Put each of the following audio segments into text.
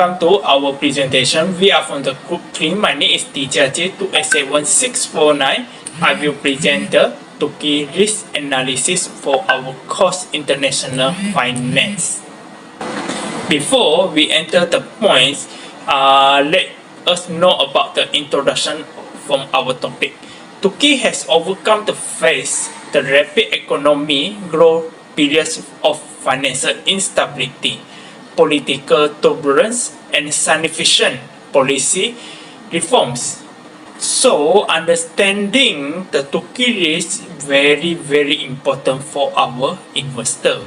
welcome to our presentation. We are from the Group 3. My name is TJJ2A7649. I will present the Turkey risk analysis for our course International Finance. Before we enter the points, let us know about the introduction from our topic. Turkey has overcome the rapid economic growth periods of financial instability, political turbulence, and significant policy reforms. So, understanding the Turkey risk is very important for our investor.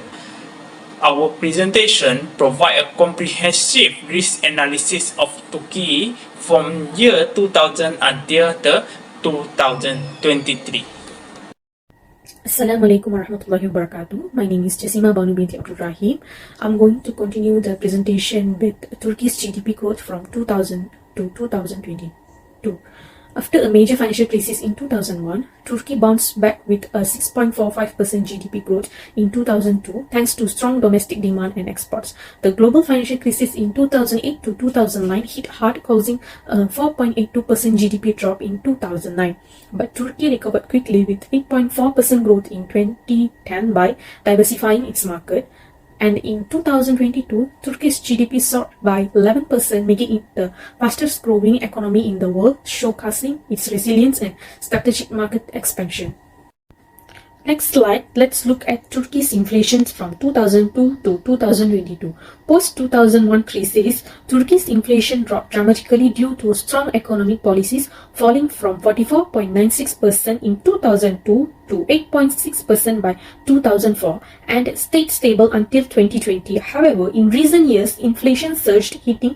Our presentation provides a comprehensive risk analysis of Turkey from year 2000 until the 2023. Assalamualaikum warahmatullahi wabarakatuh. My name is Jasima Banu binti Abdul Rahim. I'm going to continue the presentation with Turkey's GDP growth from 2000 to 2022. After a major financial crisis in 2001, Turkey bounced back with a 6.45% GDP growth in 2002 thanks to strong domestic demand and exports. The global financial crisis in 2008 to 2009 hit hard, causing a 4.82% GDP drop in 2009. But Turkey recovered quickly with 8.4% growth in 2010 by diversifying its market. And in 2022, Turkey's GDP soared by 11%, making it the fastest growing economy in the world, showcasing its resilience and strategic market expansion. Next slide, let's look at Turkey's inflation from 2002 to 2022. Post-2001 crisis, Turkey's inflation dropped dramatically due to strong economic policies, falling from 44.96% in 2002 to 8.6% by 2004 and stayed stable until 2020. However, in recent years, inflation surged, hitting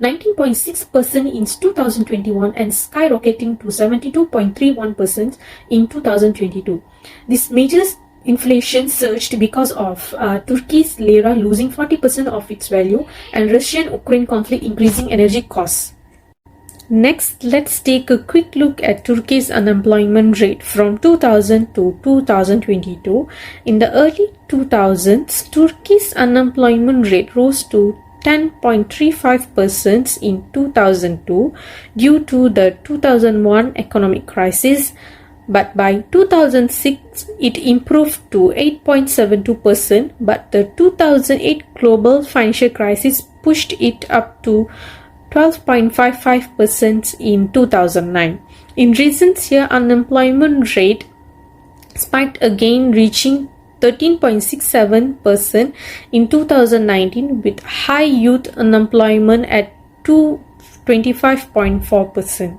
19.6% in 2021 and skyrocketing to 72.31% in 2022. This major inflation surged because of Turkey's lira losing 40% of its value and Russian-Ukraine conflict increasing energy costs. Next, let's take a quick look at Turkey's unemployment rate from 2000 to 2022. In the early 2000s, Turkey's unemployment rate rose to 10.35% in 2002 due to the 2001 economic crisis, but by 2006 it improved to 8.72%, but the 2008 global financial crisis pushed it up to 12.55% in 2009. In recent years, unemployment rate spiked again, reaching 13.67% in 2019, with high youth unemployment at 25.4%.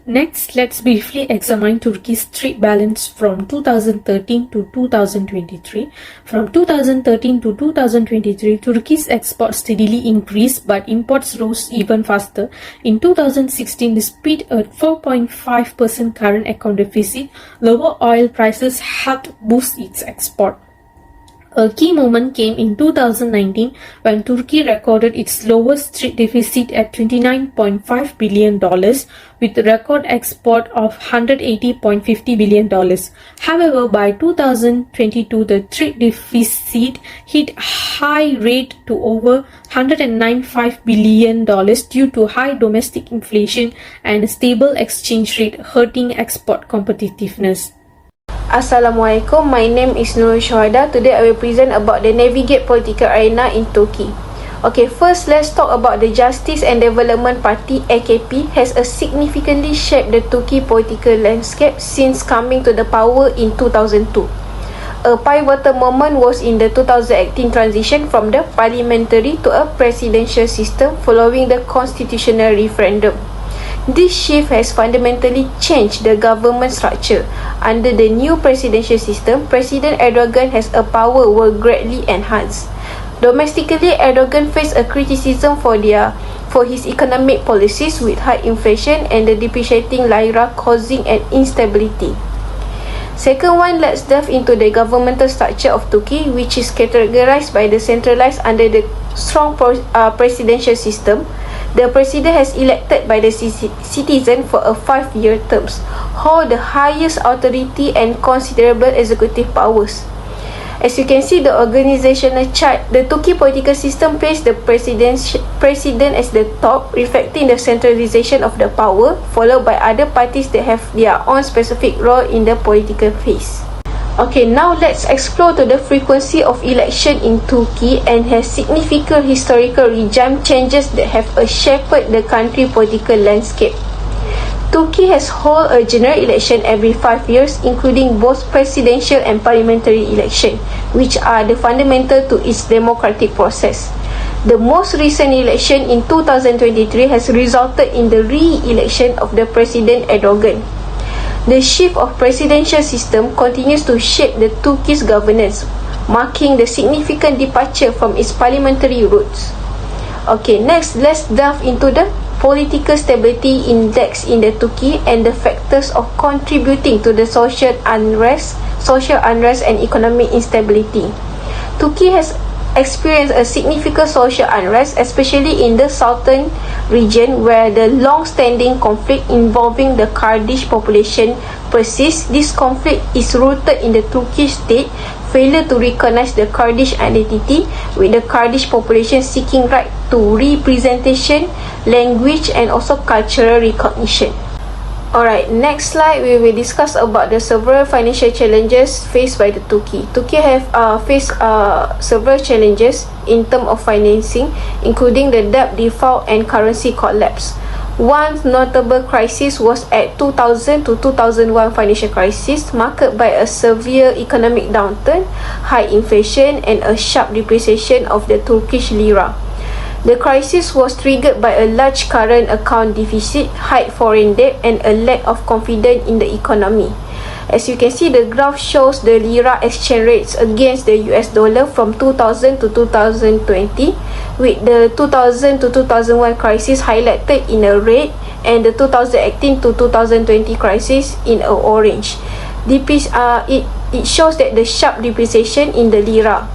Next, let's briefly examine Turkey's trade balance from 2013 to 2023. From 2013 to 2023, Turkey's exports steadily increased, but imports rose even faster. In 2016, despite a 4.5% current account deficit, lower oil prices helped boost its export. A key moment came in 2019 when Turkey recorded its lowest trade deficit at $29.5 billion with record export of $180.50 billion. However, by 2022, the trade deficit hit high rate to over $195 billion due to high domestic inflation and stable exchange rate, hurting export competitiveness. Assalamualaikum, my name is Nurul Shohada. Today I will present about the navigate political arena in Turkey. Okay, first let's talk about the Justice and Development Party AKP has significantly shaped the Turkey political landscape since coming to the power in 2002. A pivotal moment was in the 2018 transition from the parliamentary to a presidential system following the constitutional referendum. This shift has fundamentally changed the government structure. Under the new presidential system, President Erdogan has a power will greatly enhanced. Domestically, Erdogan faced a criticism for his economic policies with high inflation and the depreciating lira causing an instability. Second one, let's delve into the governmental structure of Turkey, which is categorized by the centralized under the strong presidential system. The president has elected by the citizen for a 5-year terms, hold the highest authority and considerable executive powers. As you can see the organizational chart, the Turkey political system placed the president as the top, reflecting the centralization of the power, followed by other parties that have their own specific role in the political phase. Okay, now let's explore to the frequency of election in Turkey and has significant historical regime changes that have shaped the country political landscape. Turkey has held a general election every 5 years, including both presidential and parliamentary election, which are the fundamental to its democratic process. The most recent election in 2023 has resulted in the re-election of the President Erdogan. The shift of presidential system continues to shape the Turkish governance, marking the significant departure from its parliamentary roots. Okay, next let's delve into the political stability index in the Turkey and the factors of contributing to the social unrest and economic instability. Turkey has experienced a significant social unrest, especially in the southern region where the long-standing conflict involving the Kurdish population persists. This conflict is rooted in the Turkish state failure to recognize the Kurdish identity, with the Kurdish population seeking right to representation, language and also cultural recognition. Alright, next slide we will discuss about the several financial challenges faced by the Turkey. Turkey have faced several challenges in terms of financing, including the debt default and currency collapse. One notable crisis was at 2000 to 2001 financial crisis, marked by a severe economic downturn, high inflation and a sharp depreciation of the Turkish lira. The crisis was triggered by a large current account deficit, high foreign debt and a lack of confidence in the economy. As you can see, the graph shows the lira exchange rates against the US dollar from 2000 to 2020, with the 2000 to 2001 crisis highlighted in a red and the 2018 to 2020 crisis in a orange. It shows that the sharp depreciation in the lira.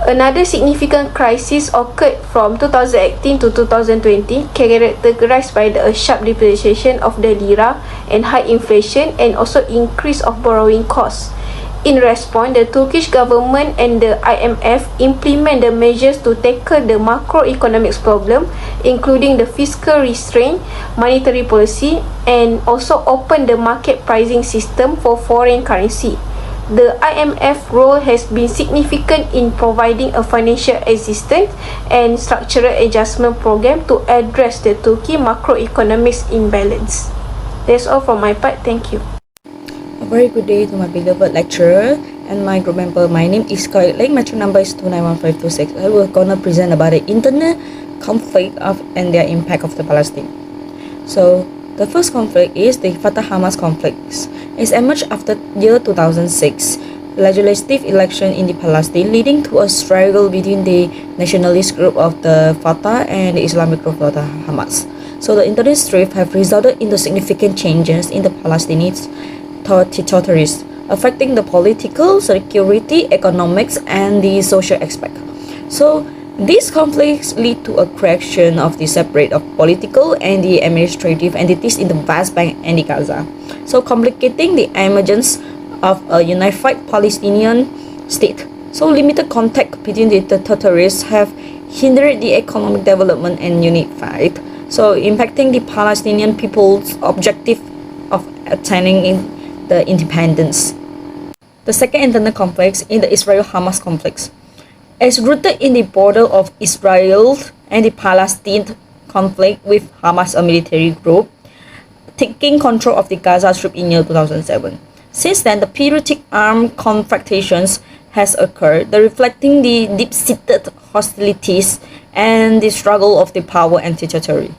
Another significant crisis occurred from 2018 to 2020, characterized by the sharp depreciation of the lira and high inflation and also increase of borrowing costs. In response, the Turkish government and the IMF implement the measures to tackle the macroeconomics problem, including the fiscal restraint, monetary policy, and also open the market pricing system for foreign currency. The IMF role has been significant in providing a financial assistance and structural adjustment program to address the Turkey macroeconomics imbalance. That's all from my part. Thank you. A very good day to my beloved lecturer and my group member. My name is Lake. My number is 291526. I will gonna present about the internal conflict and their impact of the Palestine. So the first conflict is the Fatah-Hamas conflicts. It emerged after year 2006 legislative election in the Palestine, leading to a struggle between the nationalist group of the Fatah and the Islamic group of the Hamas. So the internal strife have resulted in the significant changes in the Palestinian territories, affecting the political, security, economics, and the social aspect. So these conflicts lead to a creation of the separate of political and the administrative entities in the West Bank and the Gaza, so complicating the emergence of a unified Palestinian state. So limited contact between the territories have hindered the economic development and unified, so impacting the Palestinian people's objective of attaining the independence. The second internal conflict is the Israel-Hamas conflict. It's rooted in the border of Israel and the Palestine conflict, with Hamas, a military group, taking control of the Gaza Strip in year 2007. Since then, the periodic armed confrontations has occurred, reflecting the deep-seated hostilities and the struggle of the power and territory.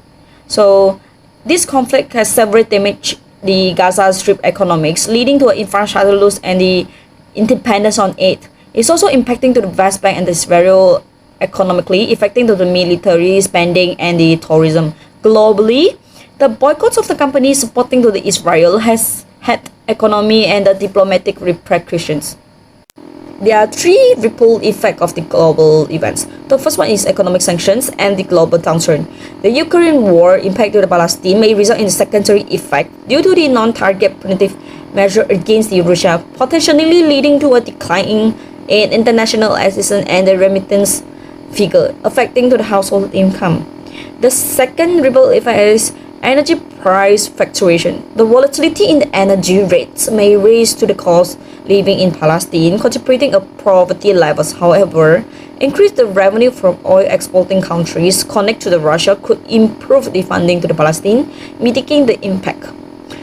So this conflict has severely damaged the Gaza Strip economics, leading to an infrastructure loss and the independence on aid. It's also impacting to the West Bank and Israel economically, affecting to the military spending and the tourism. Globally, the boycotts of the companies supporting to the Israel has had economy and the diplomatic repercussions. There are three ripple effects of the global events. The first one is economic sanctions and the global downturn. The Ukraine war impact to the Palestine may result in a secondary effect due to the non-target punitive measure against the Russia, potentially leading to a decline in international assistance and the remittance figure, affecting to the household income. The second ripple effect is energy price fluctuation. The volatility in the energy rates may raise to the cost living in Palestine, contributing to poverty levels. However, increase the revenue from oil exporting countries connect to the Russia could improve the funding to the Palestine, mitigating the impact.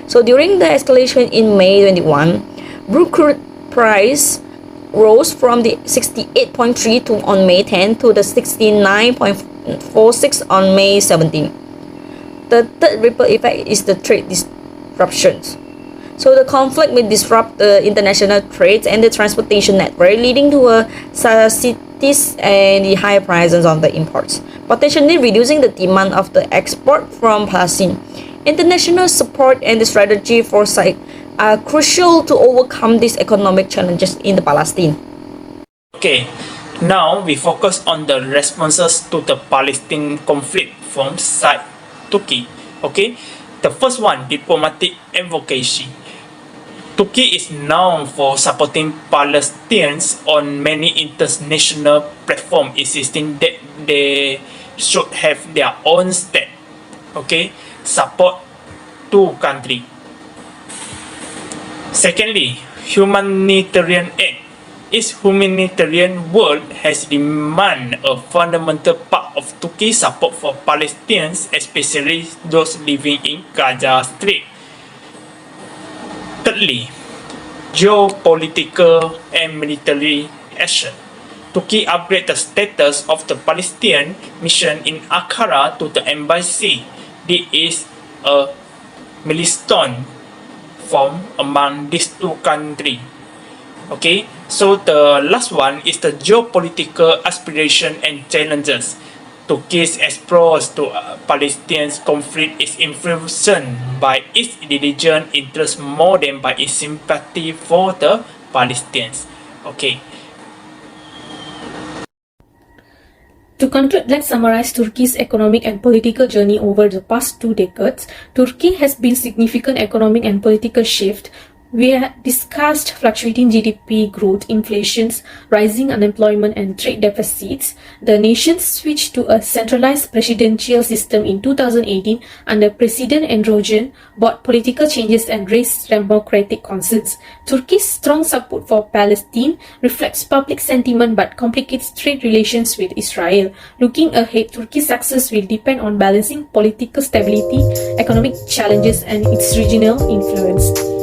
So during the escalation in May 21, crude price rose from the 68.3 to on May 10 to the 69.46 on May 17. The third ripple effect is the trade disruptions. So the conflict may disrupt the international trade and the transportation network, leading to a scarcities and the higher prices on the imports, potentially reducing the demand of the export from Palestine. International support and the strategy foresight are crucial to overcome these economic challenges in the Palestine. Okay, now we focus on the responses to the Palestine conflict from side Turkey. Okay, the first one, diplomatic advocacy. Turkey is known for supporting Palestinians on many international platforms, insisting that they should have their own state. Okay, support two countries. Secondly, humanitarian aid. Its humanitarian world has remained a fundamental part of Turkey's support for Palestinians, especially those living in Gaza Strip. Thirdly, geopolitical and military action. Turkey upgraded the status of the Palestinian mission in Ankara to the embassy. This is a milestone formed among these two countries. Okay, so the last one is the geopolitical aspiration and challenges. Turkey's approach to Palestinian conflict is influenced by its religious interest more than by its sympathy for the Palestinians. Okay. To conclude, let's summarize Turkey's economic and political journey over the past 2 decades. Turkey has been significant economic and political shift. We have discussed fluctuating GDP growth, inflations, rising unemployment and trade deficits. The nation switched to a centralized presidential system in 2018 under President Erdogan, brought political changes and raised democratic concerns. Turkey's strong support for Palestine reflects public sentiment but complicates trade relations with Israel. Looking ahead, Turkey's success will depend on balancing political stability, economic challenges and its regional influence.